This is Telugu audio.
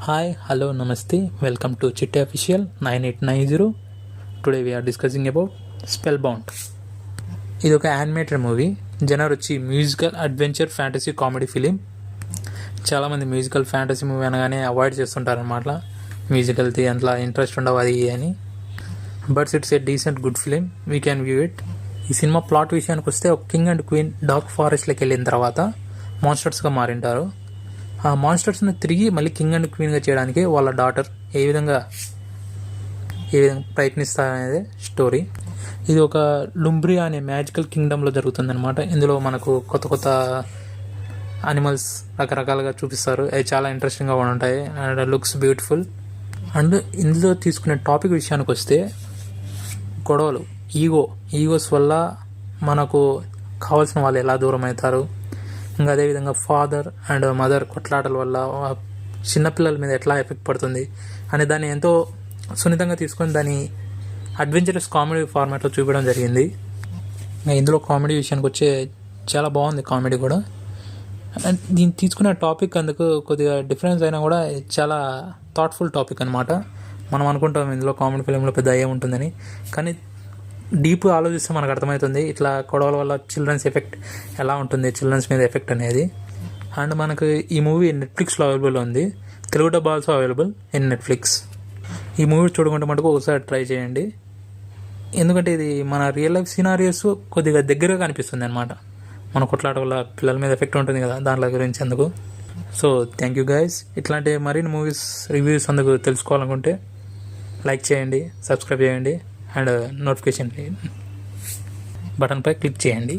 Hi, hello, namaste. Welcome to Chitte Official 9890. Today we are discussing about Spellbound. ఇది ఒక యానిమేటెడ్ మూవీ. జనర్ వచ్చి musical adventure fantasy comedy film. చాలామంది మ్యూజికల్ ఫ్యాంటసీ మూవీ అనగానే అవాయిడ్ చేస్తుంటారు అనమాట. మ్యూజికల్ది అంతలా ఇంట్రెస్ట్ ఉండవు అది అని. But it's a decent good film. We can view it. ఈ సినిమా ప్లాట్ విషయానికి వస్తే ఒక కింగ్ అండ్ క్వీన్ డార్క్ ఫారెస్ట్లోకి వెళ్ళిన తర్వాత మాన్స్టర్స్గా మారింటారు. ఆ మాన్స్టర్స్ని తిరిగి మళ్ళీ కింగ్ అండ్ క్వీన్గా చేయడానికి వాళ్ళ డాటర్ ఏ విధంగా ప్రయత్నిస్తారనేది స్టోరీ. ఇది ఒక లుంబ్రియా అనే మ్యాజికల్ కింగ్డమ్లో జరుగుతుందన్నమాట. ఇందులో మనకు కొత్త కొత్త అనిమల్స్ రకరకాలుగా చూపిస్తారు. అవి చాలా ఇంట్రెస్టింగ్గా ఉంటాయి అండ్ లుక్స్ బ్యూటిఫుల్. అండ్ ఇందులో తీసుకునే టాపిక్ విషయానికి వస్తే గొడవలు, ఈగోస్ వల్ల మనకు కావాల్సిన వాళ్ళు ఎలా దూరం అవుతారు, ఇంకా అదేవిధంగా ఫాదర్ అండ్ మదర్ కొట్లాటల వల్ల చిన్నపిల్లల మీద ఎట్లా ఎఫెక్ట్ పడుతుంది అనే దాన్ని ఎంతో సున్నితంగా తీసుకొని దాన్ని అడ్వెంచరస్ కామెడీ ఫార్మాట్లో చూపించడం జరిగింది. ఇందులో కామెడీ విషయానికి వచ్చే చాలా బాగుంది కామెడీ కూడా. అండ్ దీన్ని తీసుకునే టాపిక్ అందుకు కొద్దిగా డిఫరెన్స్ అయినా కూడా చాలా థాట్ఫుల్ టాపిక్ అనమాట. మనం అనుకుంటాం ఇందులో కామెడీ ఫిలింలో పెద్ద ఏముంటుందని, కానీ డీప్ ఆలోచిస్తే మనకు అర్థమవుతుంది ఇట్లా గొడవల వల్ల చిల్డ్రన్స్ ఎఫెక్ట్ ఎలా ఉంటుంది, చిల్డ్రన్స్ మీద ఎఫెక్ట్ అనేది. అండ్ మనకు ఈ మూవీ నెట్ఫ్లిక్స్లో అవైలబుల్ ఉంది. Telugu dub also available in Netflix. ఈ మూవీ చూడకుంటే మటుకు ఒకసారి ట్రై చేయండి, ఎందుకంటే ఇది మన రియల్ లైఫ్ సినారియోస్ కొద్దిగా దగ్గరగా కనిపిస్తుంది అనమాట. మన కొట్లాట వల్ల పిల్లల మీద ఎఫెక్ట్ ఉంటుంది కదా, దాంట్లో గురించి అందుకు. So thank you guys. ఇట్లాంటి మరిన్ని మూవీస్ రివ్యూస్ అందుకు తెలుసుకోవాలనుకుంటే లైక్ చేయండి, సబ్స్క్రైబ్ చేయండి అండ్ నోటిఫికేషన్ బటన్పై క్లిక్ చేయండి.